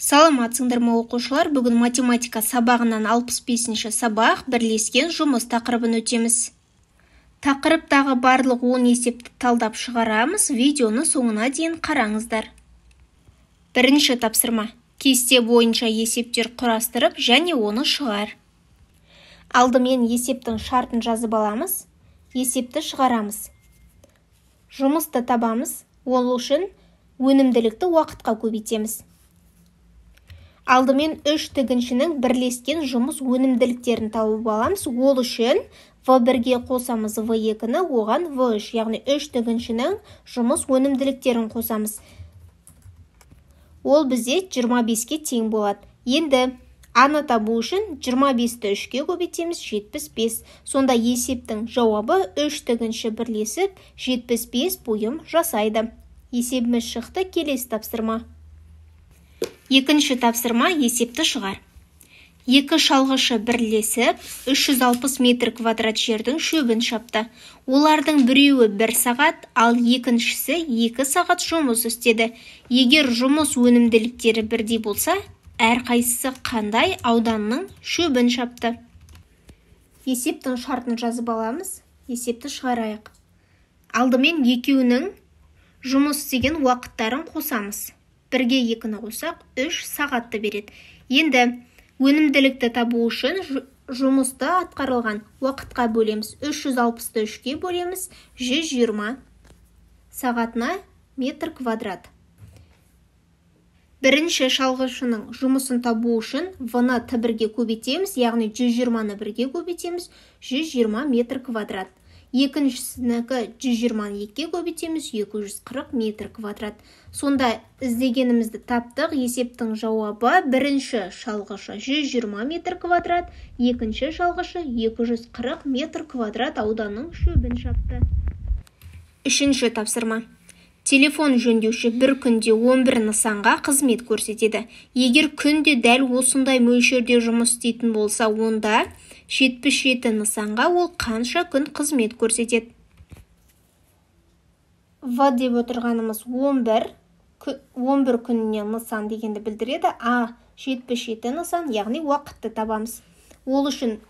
Саламатсыңдар ма оқушылар, бүгін математика сабағынан 65-ші сабақ бірлескен жұмыс тақырыбын өтеміз. Тақырыптағы барлық 10 есепті талдап шығарамыз, видеоны соңына дейін қараңыздар. Бірінші тапсырма. Кесте бойынша есептер құрастырып және оны шығар. Алдымен есептің шартын жазып аламыз, есепті шығарамыз. Жұмысты табамыз, ол үшін өнімділікті уақытқа көбейтеміз. Алдымен үш тігіншінің бірлескен жұмыс өнімділіктерін тауып аламыз. Ол үшін V1-ге қосамыз V2-ні, оған V3, яғни үш тігіншінің жұмыс өнімділіктерін қосамыз. Ол бізде 25-ке тең болады. Енді аны табу үшін 25-ті 3-ке көбейтеміз, 75. Сонда есептің жауабы үш тігінші бірлесіп 75 бұйым жасайды. Есебіміз шықты, келесі тапсырма. Екінші тапсырма, есепті шығар. Екі шалғышы бірлесіп 360 метр квадрат жердің шөбін шапты. Олардың біреуі 1 сағат, ал екіншісі 2 сағат жұмыс істеді. Егер жұмыс өнімділіктері бірдей болса, әрқайсысы қандай ауданның шөбін шапты? Есептің шартын жазып аламыз, есепті шығарайық. Алдымен екеуінің жұмыс істеген уақыттарын қосамыз. 1-ге 2-ні қосақ 3 сағатты береді. Енді өнімділікті табу үшін жұмысты атқарылған уақытқа бөлеміз. 360-ті 3-ке бөлеміз, 120 сағатына метр квадрат. Бірінші шалғышының жұмысын табу үшін V-ны Т1-ге көбейтеміз, яғни 120-ны 1-ге көбейтеміз, 120 метр квадрат. Екіншісінікі 120-ны 2-ге көбейтеміз, 240 метр квадрат. Сонда іздегенімізді таптық. Есептің жауабы бірінші шалғышы 120 метр квадрат, екінші шалғышы 240 метр квадрат ауданның шөбін шапты. Үшінші тапсырма. Телефон жөндеуші бір күнде 11 нысанға қызмет көрсетеді. Егер күнде дәл осындай мөлшерде жұмыс істейтін болса, онда 77 нысанға ол қанша күн қызмет көрсетеді? В деп отырғанымыз 11 күніне нысан дегенді білдіреді. А 77 нысан, яғни уақытты табамыз. Ол үшін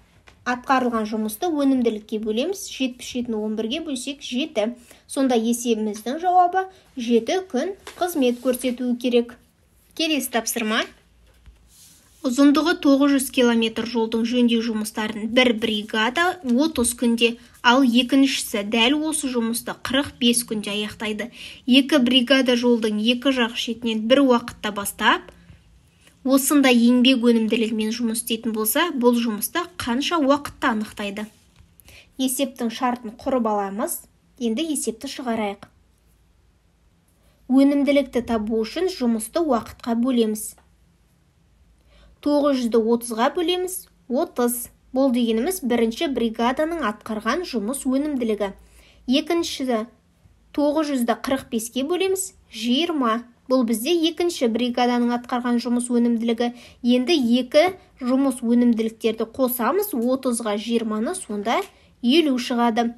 атқарылған жұмысты өнімділікке бөлеміз. 77-ні 11-ге бөлсек 7. Сонда есебіміздің жауабы 7 күн қызмет көрсетуі керек. Келесі тапсырма. Ұзындығы 900 км жолдың жөндеу жұмыстарын бір бригада 30 күнде, ал екіншісі дәл осы жұмысты 45 күнде аяқтайды. Екі бригада жолдың екі жақ шетінен бір уақытта бастап, осында еңбек өнімділігімен жұмыс істейтін болса, бұл жұмысты қанша уақытта анықтайды? Есептің шартын құрып аламыз. Енді есепті шығарайық. Өнімділікті табу үшін жұмысты уақытқа бөлеміз. 900-ді 30-ға бөлеміз, 30. Бұл дегеніміз бірінші бригаданың атқарған жұмыс өнімділігі. Екіншісі 900-ді 45-ке бөлеміз, 20. Бұл бізде екінші бригаданың атқарған жұмыс өнімділігі. Енді екі жұмыс өнімділіктерді қосамыз, 30-ға 20-ны, сонда 50 шығады.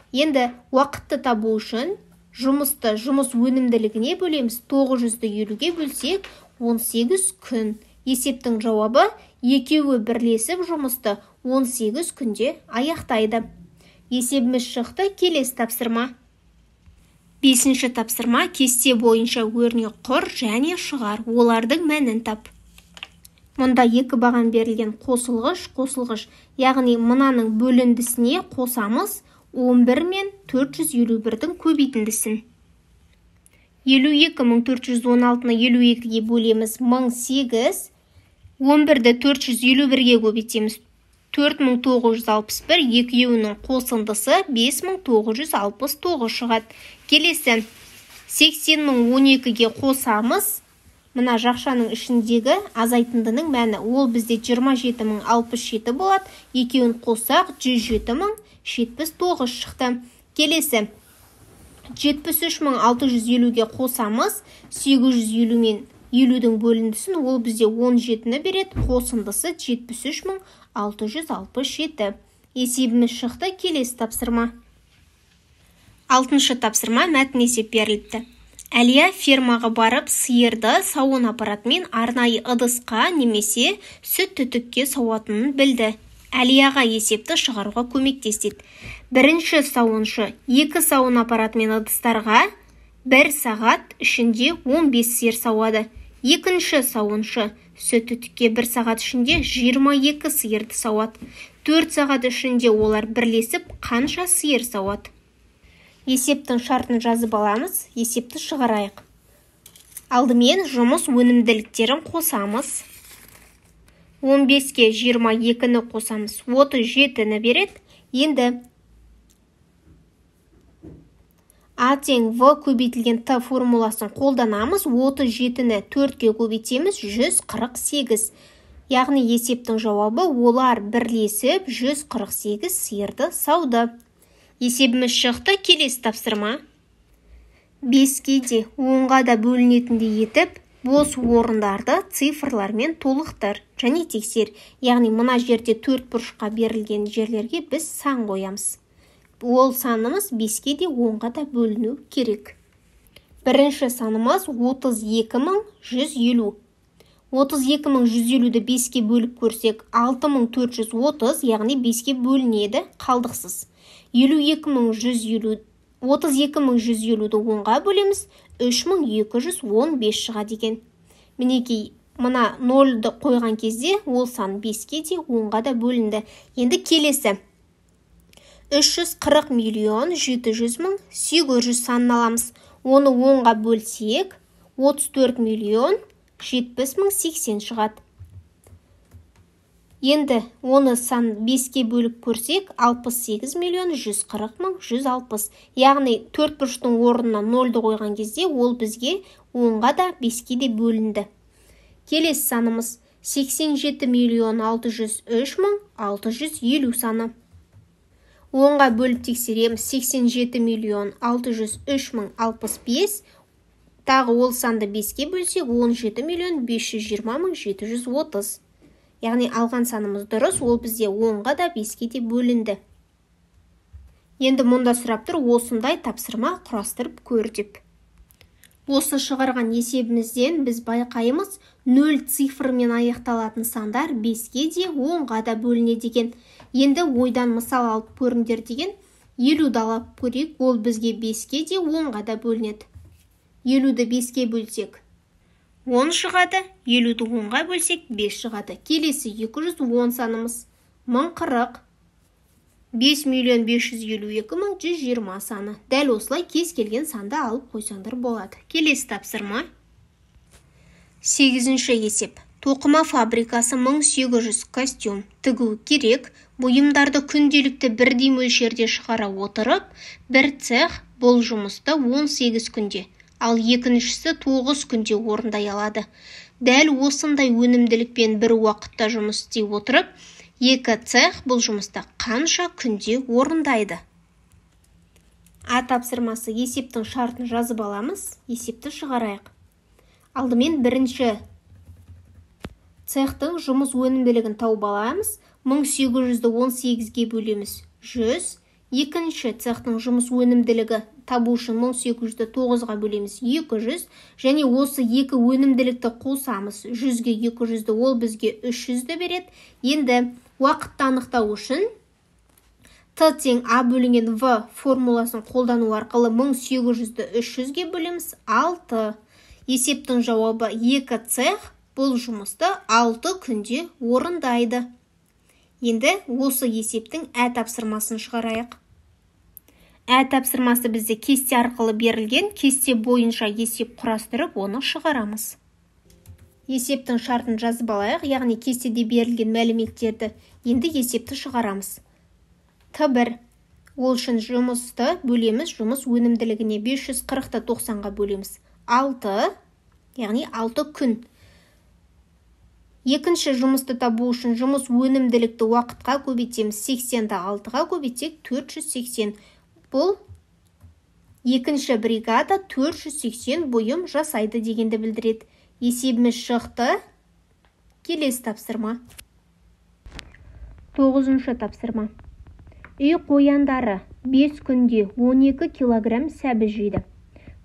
Енді уақытты табу үшін жұмысты жұмыс өнімділігіне бөлеміз. 900-ді 50-ге бөлсек 18 күн. Есептің жауабы екеуі бірлесіп жұмысты 18 күнде аяқтайды. Есебіміз шықты, келесі тапсырма. Бесінші тапсырма. Кесте бойынша өрнек құр және шығар. Олардың мәнін тап. Мұнда екі баған берілген қосылғыш, яғни мынаның бөліндісіне қосамыз 11 мен 451-дің көбейтіндісін. 52.416-ны 52-ге бөлеміз, 1008, 11-ді 451-ге көбейтеміз, 4961, екеуінің қосындысы 5969 шығады. Келесі 80-ның 12-ге қосамыз, мына жақшаның ішіндегі азайтындының мәні, ол бізде 27067 болады, екеуін қосақ 107079 шықты. Келесі 73650-ге қосамыз, 850 мен 50-дің бөліндісін, ол бізде 17-ні береді, қосындысы 73667. Есебіміз шықты, келесі тапсырма. Алтыншы тапсырма, мәтін есеп беріліпті. Әлия фермаға барып сиырды сауын аппаратымен арнайы ыдысқа немесе сүт түтікке сауатынын білді. Әлияға есепті шығаруға көмектеседі. Бірінші сауыншы 2 сауын аппаратымен ыдыстарға 1 сағат ішінде 15 сиыр сауады. Екінші сауыншы сүт түтікке 1 сағат ішінде 22 сиырды сауады. 4 сағат ішінде олар бірлесіп қанша сиыр сауады? Есептің шартын жазып аламыз, есепті шығарайық. Алдымен жұмыс өнімділіктерін қосамыз. 15-ке 22-ні қосамыз, 37-ні береді. Енді А тең В көбейтілген Т формуласын қолданамыз. 37-ні 4-ке көбейтеміз, 148. Яғни есептің жауабы олар бірлесіп 148 сиырды сауды. Есебіміз шықты. Келесі тапсырма. 5-ке де 10-ға да бөлінетіндей етіп, бос орындарды цифрлармен толықтыр және тексер. Яғни мына жерде 4 бұрышқа берілген жерлерге біз сан қоямыз. Ол санымыз 5-ке де 10-ға да бөліну керек. Бірінші санымыз 32.150. 32.150-ді 5-ке бөліп көрсек, 6.430, яғни 5-ке бөлінеді қалдықсыз. 32.150-ді 10-ға бөлеміз, 3215 шыға деген. Мінекей, мына 0-ды қойған кезде ол сан 5-ке де 10-ға да бөлінді. Енді келесі. 340.700.800 санын аламыз. Оны 10-ға бөлсек, 34.070.080 шығады. Енді оны сан 5-ке бөліп көрсек, 68.140.160. Яғни 4 бұрыштың орнына 0-ды қойған кезде ол бізге 10-ға да 5-ке де бөлінді. Келесі санымыз 87.603.650 саны. 10-ға бөліп тексереміз, 87.603.065. Тағы ол санды 5-ке бөлсек, 17.520.730. Яғни алған санымыз дұрыс, ол бізде 10-ға да 5-ке де бөлінді. Енді мұнда сұрап тұр, осындай тапсырма құрастырып көр деп. Осы шығарған есебімізден біз байқаймыз, 0 цифрымен аяқталатын сандар 5-ке де 10-ға да бөлінеді деген. Енді ойдан мысал алып көріңдер деген, 50-ді алып көрейік, ол бізге 5-ке де 10-ға да бөлінеді. 50-ді 5-ке бөлсек 10 шығады, 50-ді 10-ға бөлсек 5 шығады. Келесі 210 санымыз 1040. 5.552.120 саны. Дәл осылай кез келген санды алып қойсаңдар болады. Келесі тапсырма. 8-ші есеп. Тоқыма фабрикасы 1800 костюм тігу керек. Бұйымдарды күнделікті бірдей мөлшерде шығара отырып, бір цех бұл жұмысты 18 күнде, ал екіншісі 9 күнде орындай алады. Дәл осындай өнімділікпен бір уақытта жұмыс істей отырып, екі цех бұл жұмысты қанша күнде орындайды? А тапсырмасы есептің шартын жазып аламыз, есепті шығарайық. Алдымен бірінші цехтың жұмыс өнімділігін тауып аламыз, 1800-ді 18-ге бөлеміз 100. Екінші цехтың жұмыс өнімділігі табу үшін 1800-ді 9-ға бөлеміз 200. Және осы екі өнімділікті қосамыз 100-ге 200-ді, ол бізге 300-ді береді. Енді уақытты анықтау үшін Т тең А бөлінген В формуласын қолдану арқылы 1800-ді 300-ге бөлеміз 6. Есептің жауабы 2 цех бұл жұмысты 6 күнде орындайды. Енді осы есептің ә тапсырмасын шығарайық. Ә тапсырмасы бізде кесте арқылы берілген, кесте бойынша есеп құрастырып, оны шығарамыз. Есептің шартын жазып алайық, яғни кестеде берілген мәліметтерді енді есепті шығарамыз. Т1. Ол үшін жұмысты бөлеміз, жұмыс өнімділігіне 540-ті 90-ға бөлеміз 6, яғни 6 күн. Екінші жұмысты табу үшін жұмыс өнімділікті уақытқа көбейтеміз, 80-ді 6-ға көбейтсек 480. Бұл екінші бригада 480 бұйым жасайды дегенді білдіреді. Есебіміз шықты. Келесі тапсырма. 9-шы тапсырма. Үй қояндары 5 күнде 12 килограмм сәбіз жейді.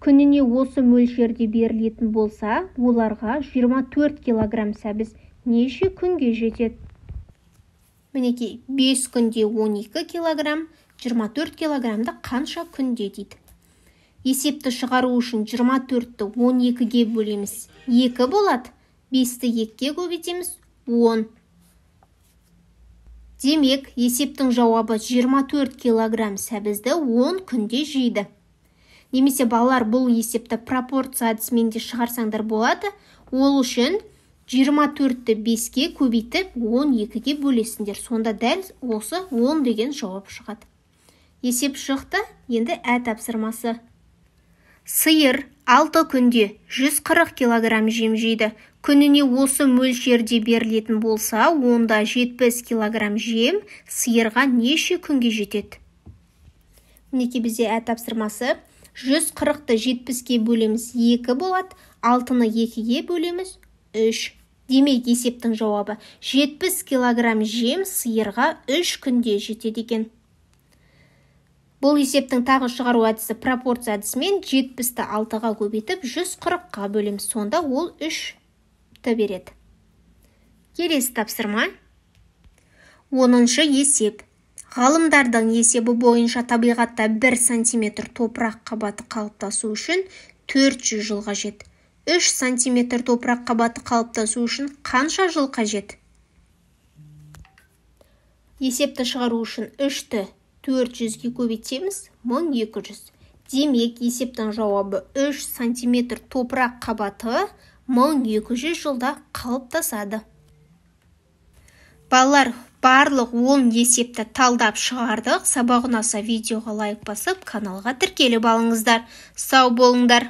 күніне осы мөлшерде берілетін болса, оларға 24 килограмм сәбіз неше күнге жетеді? Мінекей, 5 күнде 12 килограмм, 24 килограммды қанша күнде дейді. Есепті шығару үшін 24-ті 12-ге бөлеміз. 2 болады. 5-ті 2-ге көбейтеміз. 10. Демек, есептің жауабы 24 килограмм сәбізді 10 күнде жейді. Немесе балалар бұл есепті пропорция әдісімен де шығарсаңдар болады. Ол үшін 24-ті 5-ге көбейтіп 12-ге бөлесіңдер. Сонда дәл осы 10 деген жауап шығады. Есеп шықты, енді тапсырмасы. Сиыр 6 күнде 140 килограмм жем жейді. Күніне осы мөлшерде берілетін болса, онда 70 килограмм жем сиырға неше күнге жетеді? Мінекей бізде тапсырмасы. 140-ты 70-ге бөлеміз 2 болады, 6-ны 2-ге бөлеміз 3. Демек, есептің жауабы 70 килограмм жем сиырға 3 күнде жетеді екен. Бұл есептің тағы шығару әдісі пропорция әдісімен 70-ті 6-ға көбейтіп 140-қа бөлеміз. Сонда ол 3-ті береді. Келесі тапсырма. 10-шы есеп. Ғалымдардың есебі бойынша табиғатта 1 сантиметр топырақ қабаты қалыптасу үшін 400 жыл қажет. 3 сантиметр топырақ қабаты қалыптасу үшін қанша жыл қажет? Есепті шығару үшін 3-ті 400-ге көбейтеміз, 1200. Демек, есептің жауабы 3 сантиметр топырақ қабаты 1200 жылда қалыптасады. Балалар, барлық 10 есепті талдап шығардық. Сабақ ұнаса видеоға лайк басып, каналға тіркеліп алыңыздар. Сау болыңдар.